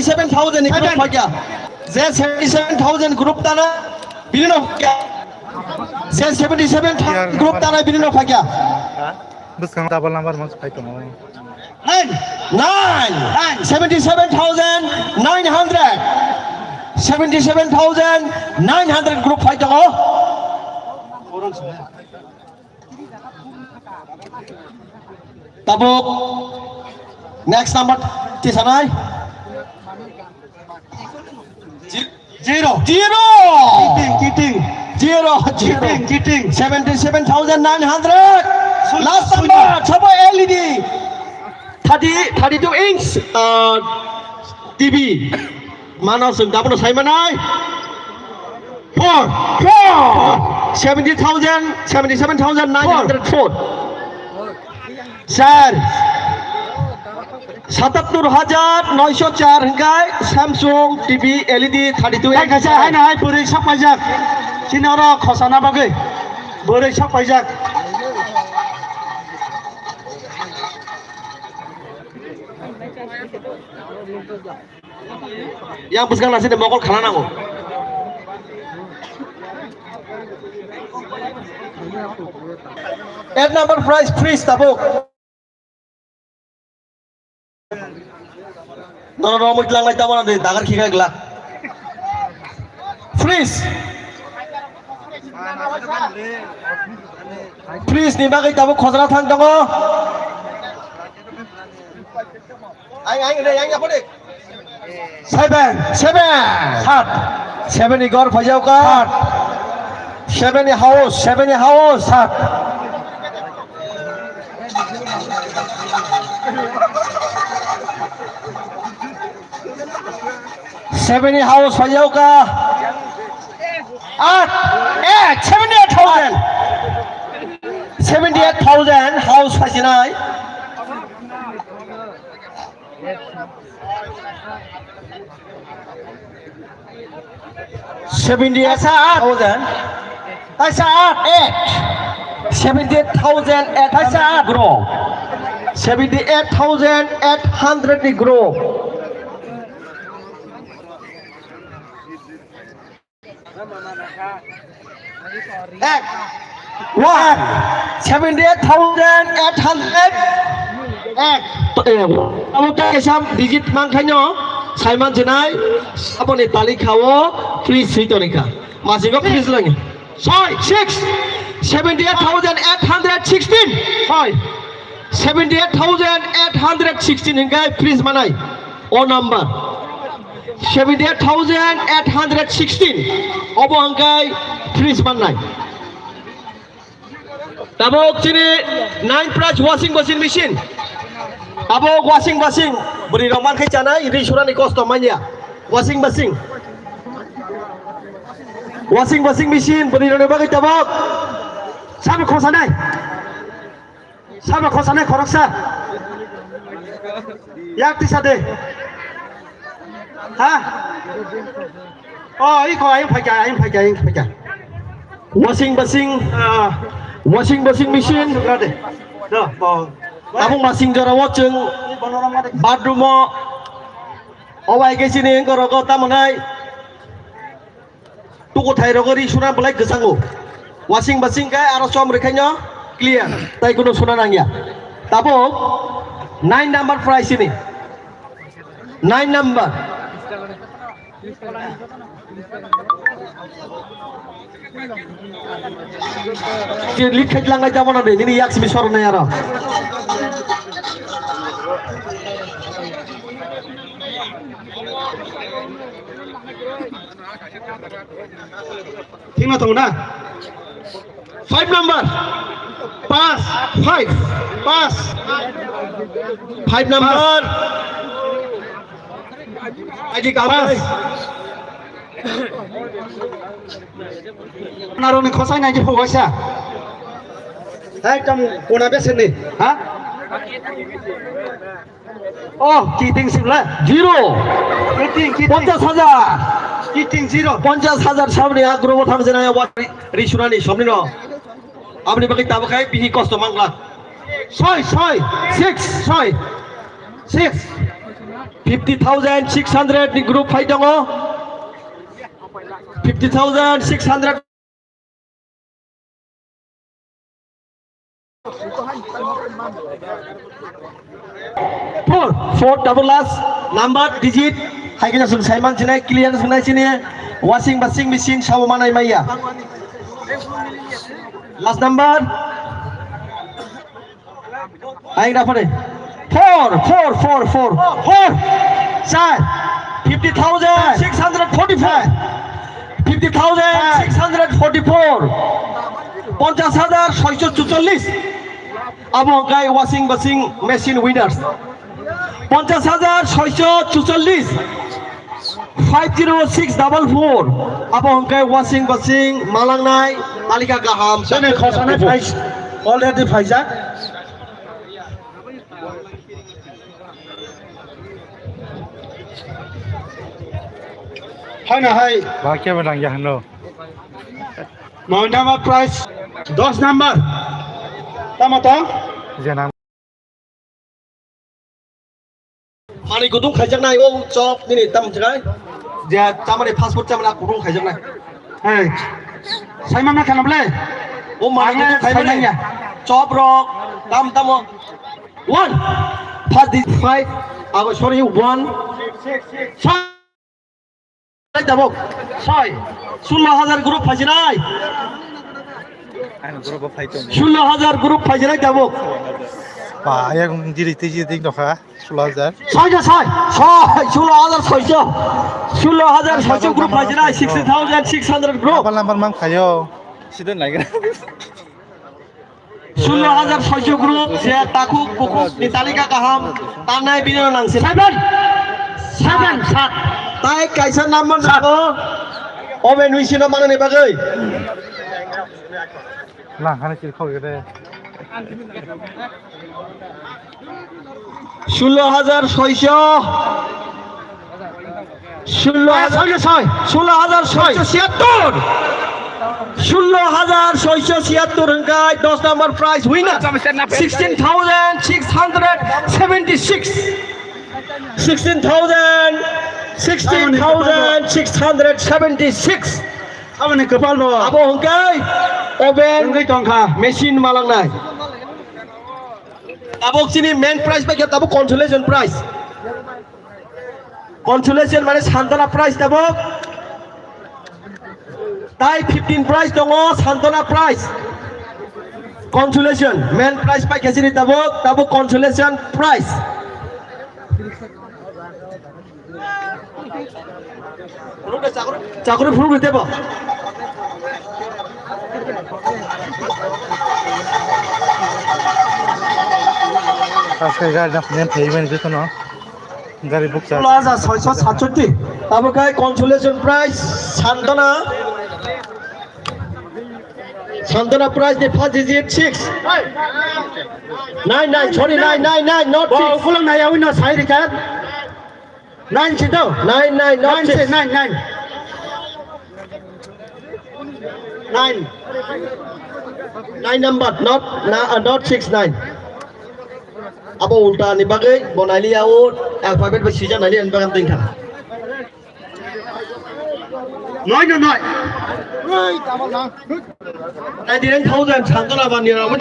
77,000 ni group fakia ze 77,000 group tana bilino fakia ze 77,000 group tana bilino fakia buskang double number mas faito mo 77,900 77,900 group faito ko tabuk next number tisanay 0 kiting 77,900 last number chobo LED 32 inch TV mana sung dapat saya mana 77,900 sir 77,904 hingga Samsung TV LED 32 inch kaisa hai na hai buri sak pajak sinora khosana bagai buri sak pajak yang pegang nasi demokol kalah nango add number price please tabuk no mau gelang lagi tamu nanti dagar kira gelang please nih bagai tamu khosra thang dongo Anh ở đây anh apa nih? 7 igor phajau ka 7 house 7 house phajau ka 78,000 house phajinai 78,000 grow 78,800 grow ek 78,800 ek kamu kesam digit mangkanya Simon jenai apa nih tali kawo please itu nih kak masih kok please lagi 78,816 78,816 hingga please manai o number 78,816 obo hangkai please manai tabok sini 9 plus washing machine abo washing beri roman kai chana iri surani cost manya washing machine beri roman kai tabok sama khosanai khoroksa yak tisade ha oh iko aing phai washing machine grade dah abang masing jara watching bathroom awai ke sini engkau kota menai tuku thai rogori sunan belai kesangu washing kai aros som rekanya clear tai kuno sunan angya tabo 9 number price ini 9 number lihat lang aja mana deh ini yak sebesar naya tinggal tunggu na 5 number pass 5 number aji kapas naruh ni khosai na je phoisa hai kam kona besen ni ha oh kiting sibla 0 kiting 50,000 kiting 0 50,000 সামনে আগ্রহ থামছে না রিসুনানি সামনে ন আপনি বাকি তাবাকাই বিহি কষ্ট Mangla 6 6 6 6 6 50,600 ni group fight dong 50,600 four double last number digit hai kena sung sai man sini clear sung nai sini washing machine sawo manai maya last number hai na pare four sai 50,644 50,644 50,644 abang kai washing machine winners 50,644 50644 abang kai washing malang nai malika gaham Sini khosane price already Faizan. Hai na hai. Bahagia menang ya Hano. Mau nama price 10 number. Tama to? Jangan mani gudung khajak nai o job ni tam jai ja tamare passport chamla gudung khajak nai Hey. Sai mana kan boleh? o mani gudung khajak nai ya job rok tam one pass this five ago sorry one sai dabok sai 16,000 group phajinai Ano guru fight tu. 16,000 group phajinai dabok Pak, yang diri dah kah? 16,000. sai 16,600 group phajinai 60,600 group Apa lambar mang kayo? Sudah naik. 16,600 group saya takut pukul di talika kaham tanai bina nangsin seven tai kaisa number satu omen wisina mana nih bagai Lang, hanya kiri kau gitu. 16,676 engkai 10 number prize winner 16,676 16,676 Apa ni kepal bawa? abo engkai oven Engkai tongka. machine malang nai tabok sini main prize bagi tabok consolation prize consolation মানে সান্তনা prize tabok তাই 15 prize dong সান্তনা prize consolation main prize পাই কেসিনি tabok consolation prize চাকরি ফুল দিতে পাও Askar gari nak nem payment gitu no. Gari book jar. 16,667 tabok kai consolation prize সান্তনা prize the first digit 6 99 sorry 999 not Bawa 6 pulang naya wina sai dekat. 9 situ. 99 not 9 6 9 9. 9 number not 69 apa ulta ni bagai bonali out alphabet ba sija nali an bagan tingkha Nói cho nói. 99,000 সান্তনা বানিয়ে রাখো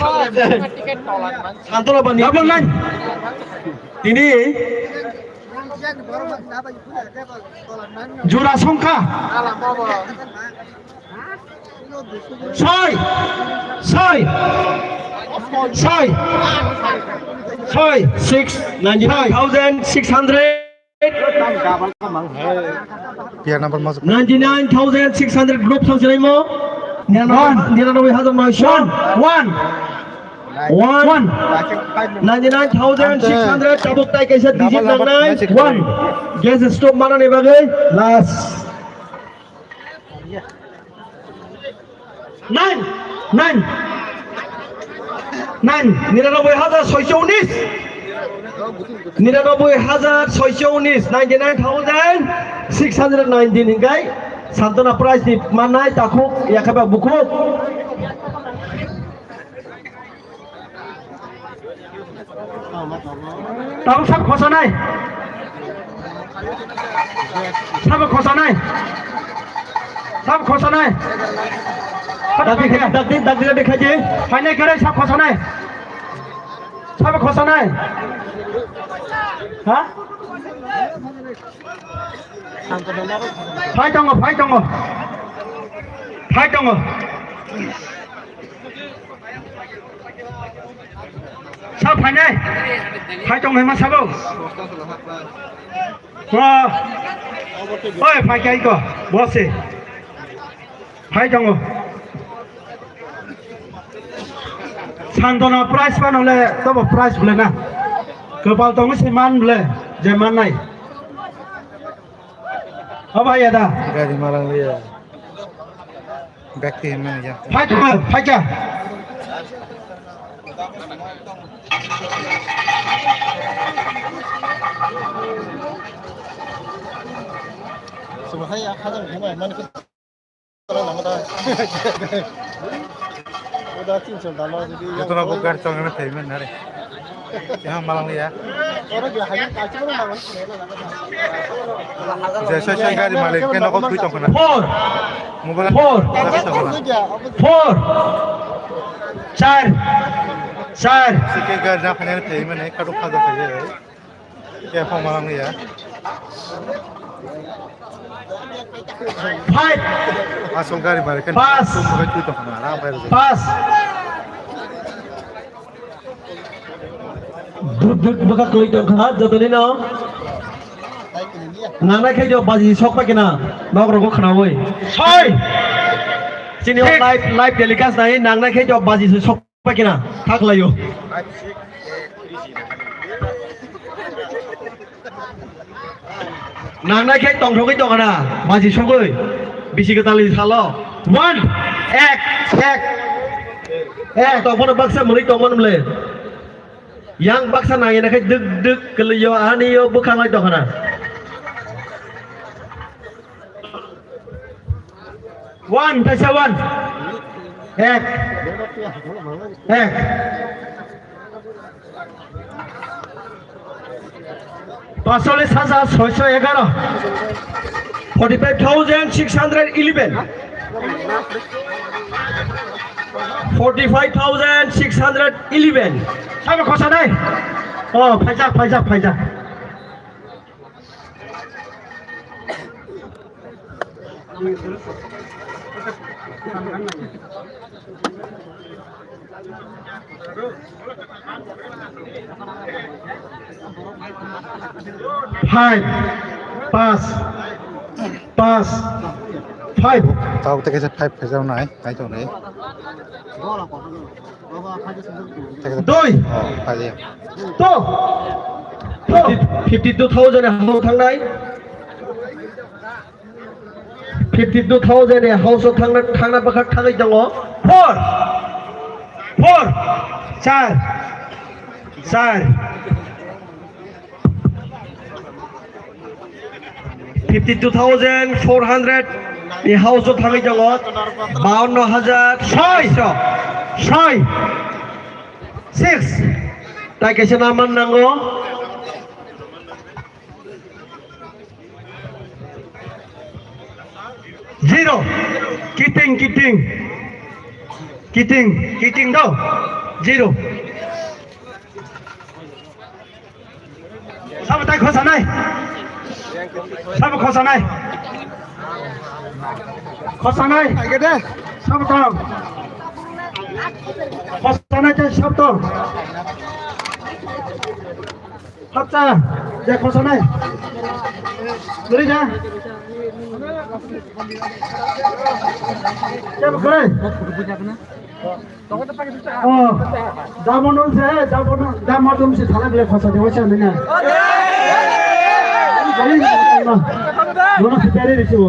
সান্তনা বানিয়ে Double line. তিনি Jura songka. Soy. 99,600 Biar number masuk. 99,600 group sampai mo 99,900 One. 99,600 tabuk tai kaisa digit nang nai 1 guess stop mana nih bagai last 9 99,619 99,619 99,619 hinggai Santana prize di mana takuk ya kabak buku Tahu sab khosa nai. সাবে খসা নাই sub খসা নাই দাদি দেখাইছে final করে sub খসা নাই সাবে খসা নাই হ্যাঁ ফাই দङ ফাই দङ ফাই দङ সাব ফাইনাল ফাই দङ मा साबौ ओए फाइ क्या को बसे फाइ दङ सानदना प्राइस बानले तब प्राइस बोले ना गोबाल दङ सेमान बोले जेमान नाय अब आया दा गाड़ी मारang लिया व्यक्ति है मैंने फाइ दङ फाइ क्या sebenarnya kadang gimana mana kita orang nama dah udah cincin dalam jadi itu nak buka cong ini payment nari yang malang liya orang dia hanya kacau orang nama जैसे से गाड़ी मालिक के नको फ्री टोकन 4 मोबाइल 4 4 4 4 सिके गाड़ी ना final payment है काटो खादो खाजे क्या फॉर्म माlang liya 5 asal गाड़ी मालिक के Pas. मोबाइल फ्री टोकन ना bayar पास দুধ বকা কই তো খা যতনি ন নানা খাই দিও বাজি সক পাকে না নগরগো খানাওই 6 চিনি লাইভ টেলিকাস্ট নাই নাংনা খাই দিও বাজি সক পাকে না থাকলাইও নাংনা খাই টং ঠগই দङ না বাজি সকই বিসি গতালি সালো 1 এক tongpon baksa muri tongpon mle yang baksa nangin nakai deg keliyo aniyo bukan lagi tongkana 1 पैसा 1 এক পাঁচচল্লিশ হাজার 611 45,611 45,611 সাবে খসা নাই ও ফাইজা five pass 5 tahu tak kisah 5 पैसा ना है नहीं तो नहीं দুই oh pagi তো 52,000 হাউ থাংনাই 52,000 হাউস থাংনা বাখা থাগै दङ 4 चार 52,400 नि हाउस थागै दङ 52,600 6 ताइ कैसे नामान नांगौ जीरो किटिंग दो जीरो सब ताई खसा नहीं सब खसा नहीं सब तो खसा नहीं चाहिए सब तो खचा जे खसा नहीं मेरी जा क्या करे जामन से थाना गले फसा दे वैसे नहीं दोनों प्यारे रिसीव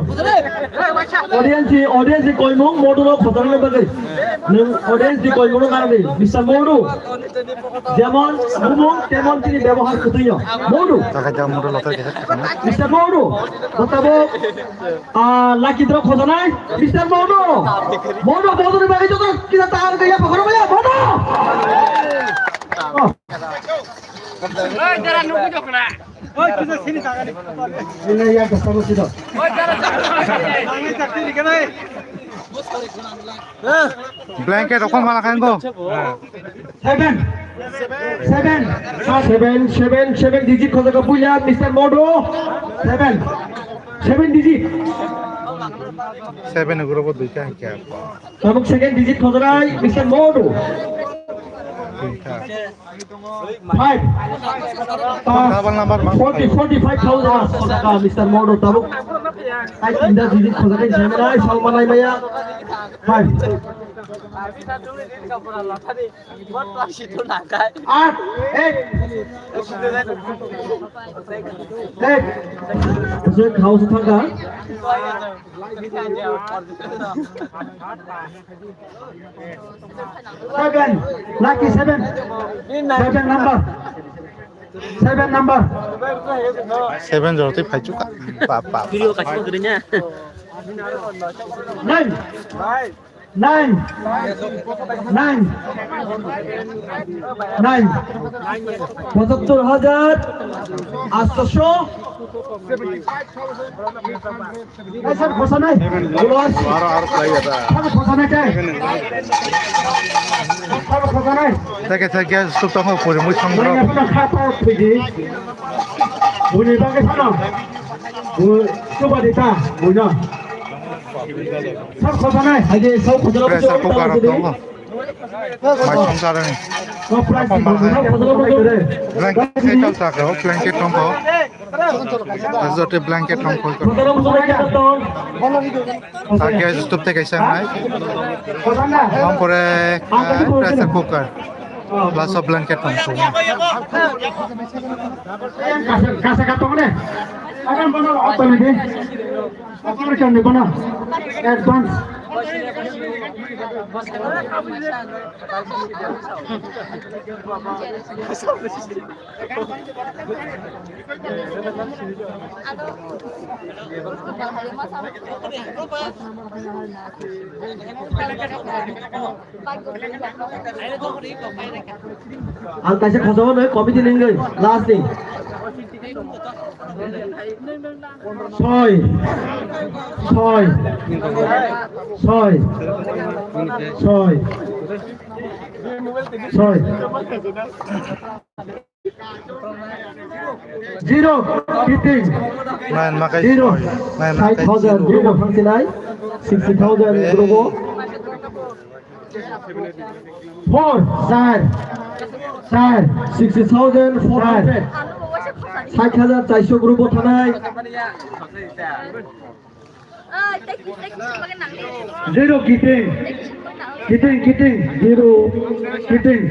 ऑडियंस कोई मोंग मोडुलो खतरले बगे नों ऑडियंस कोई मोंग गारदे मिस्टर मोडु যেমন মুমুং তেমন তিনি ব্যবহার করতেইও মোডু jaga jam muda loter kisah kan mister মোডু বতাবো লাকি দ্র খোঁজনাই মিস্টার মোডু মোডুর বাকি যত কিনা তার গয়া পকড় বয়া মোডু ini yang kesana situ blanket অকল মালা খান গো seven digit khojak punya Mr. Modo 7 digit 7 এর উপর দুইটা হিকা tabuk second digit khojak Mr. Modo দুইটা 5 double number 45,000 taka Mr. Modo tabuk ai tinda digit khojak Gemini Salmanai maya 5 8 Saya kau setangga. Seven, lucky seven. Seven number. 7 জরতে ফাইচুকা বাবা Video kasih gedenya. 9 9 9 9 75,000 800 Sir, khosa nai bolos আর ply এটা khosa nai kai khosa nai থেকে থেকে stop তো পরে মই সংগ্রহ Saya pernah kata pergi bunyi pakai sana coba dita bunyi sab khosa nai aje sau khosa pressure cooker তো মাই সংসারে নি no price khosa ব্ল্যাঙ্কেট সেটাও থাকে ব্ল্যাঙ্কেট টম্প আজতে ব্ল্যাঙ্কেট টম্প করে তাকে স্টপ থেকে এসে নাই কম করে pressure cooker plus blanket টম্প Kasih katong ni. Akan mana apa ni? Apa macam ni mana? Advance. Ang kasih khosawon hoy committee ning goi last thing. 6 Zero, fifteen. মান মাকাই Zero. মান মাকাই 5,000 grupo fangsinai. 60,000 grupo. 4, sir. 60,400. 60,400 grupo thanai. Zero kiting. Zero kiting.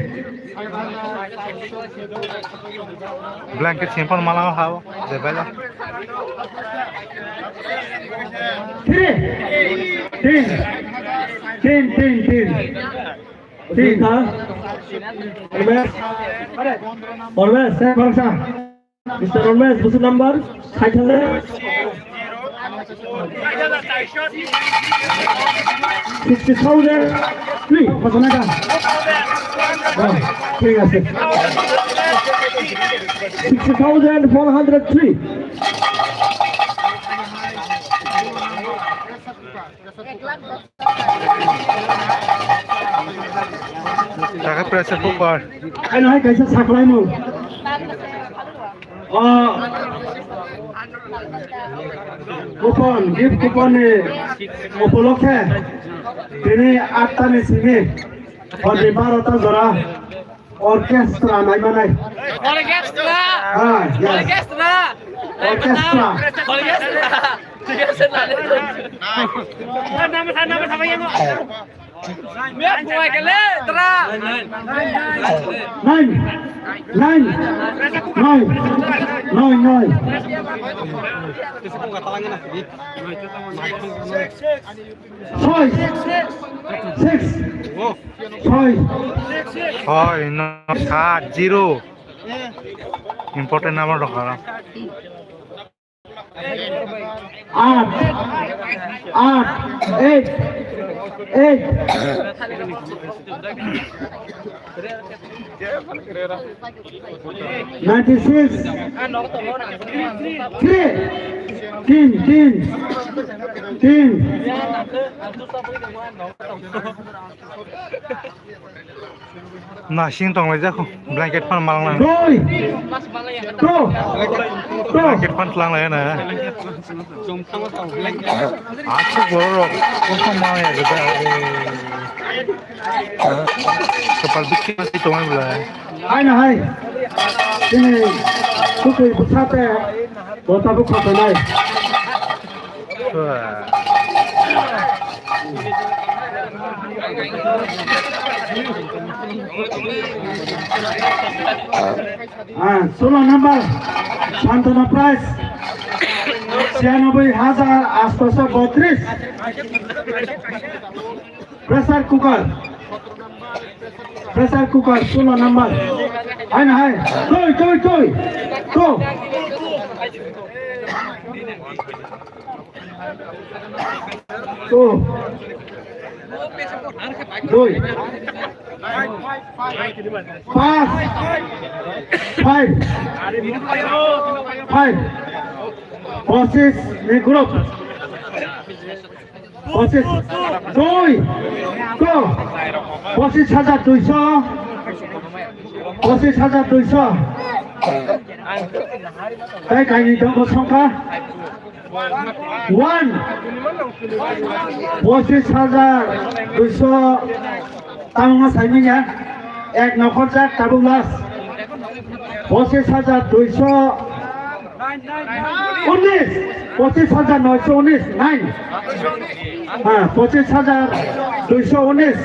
Blanket simple মালা খাও দেবেলা 3. 10. Ha? Ormes, saya bangsa. Mr. Ormes, busu number 60,000. 60,000. 3. Kata naga. ঠিক আছে 60,403 টাকা pressure cooker Ano hai kaisa saklai mo coupon gift কুপনে উপলক্ষে তিনি 8টা মেশিনে और 12টা জোড়া অর্কেস্ট্রা নাই বানাই হ্যাঁ orchestra nine. Five, six, five, 6 9 7 0 important number রাখা eight, 8. 96 तीन नासिं दंलाय जाखो ब्लेंकेट फान मालांलाय दुई टु ब्लेंकेट फान लांलाय ना आखु बर' कम मालाया गदा कपाल बिखि मासि दंलाय बुलाय आइना हाय दिनै सुखै बुसाते गथाबो खथनाय ষোলো নম্বর সান্ত্বনা প্রাইস 96,832 প্রেসার কুকার 16 নম্বর হয় না হয় কই কো দুই পাঁচ ফাইভ পঁচিশ গ্রুপ 25 দুই কো 25,200 25,200 এই কাহিনী দঙ্গ সংখ্যা 1 25,200 তামা সাইমিয়া এক নখর যাক তাবুলাস 25,200 19 25,919 9 হ্যাঁ 25,219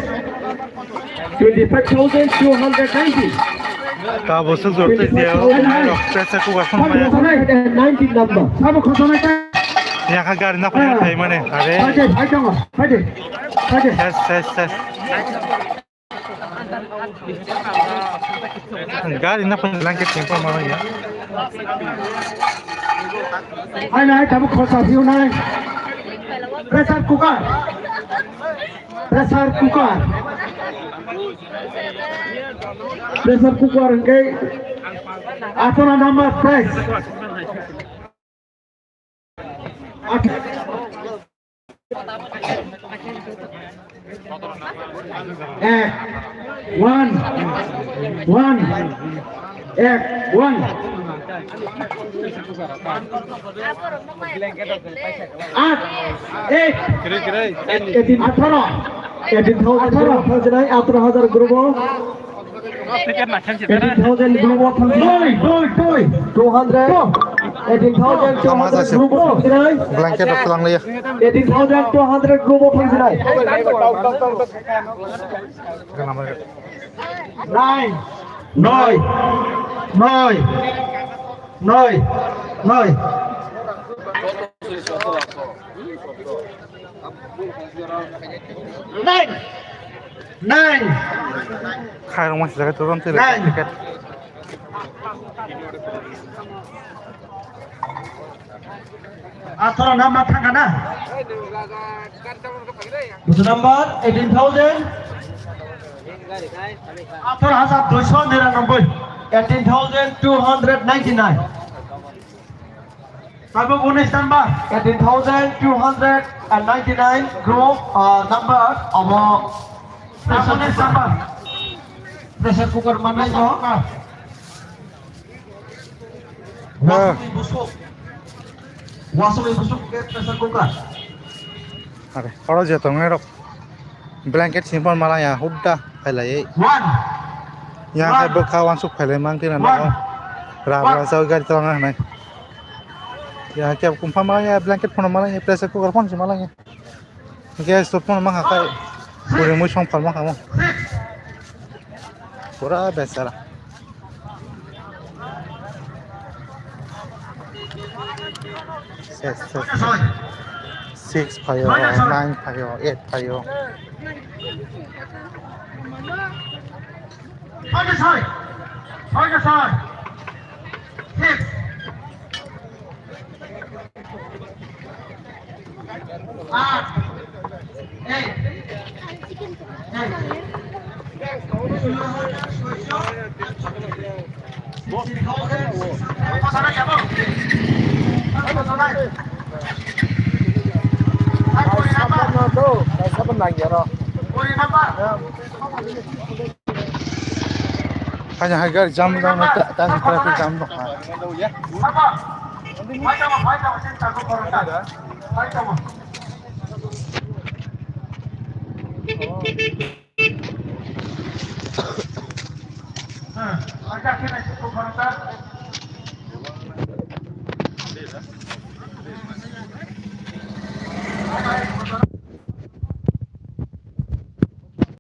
25,290 তা বছর জোরতে দিও প্রেসার কুকার ফোন মায়া 19 নাম্বার সাবো খতনা ইয়াখা গাড়ি না ফোন তাই মানে আরে ফাইটে শেষ গাড়ি না ফোন ব্ল্যাঙ্কেট টেম্পার মায়া ai này kamu khosa view này pressure cooker cái 18 number price 1 8 18,000 group 18,000 group 18,200 group blanket লাংলাই 18,200 গ্রুপ থাকছিলাই 9 খাই রং মাসি জায়গায় তোর রং তেলে ticket atau nama tangana number 18,000 18,299 18,299 Sabu bonus number 18,299 group number of bonus number pressure cooker mana yo wasumi busuk ke pressure cooker আরে খরচ যেত রক ব্ল্যাঙ্কেট সিম্পল মালায়া হুড্ডা ফাইলাই 1 yang hay berkawan suk pele mang tina no ra sao gari tong na ya kya kumpa malaya blanket pon malaya pressure cooker pon si malaya gas stove pon mang hakai pure mo song pal mang kamo pura besara ses 6 payo 9 payo 8 payo Target side 6 8 8 Hanya harga jam jam tak traffic jam dong.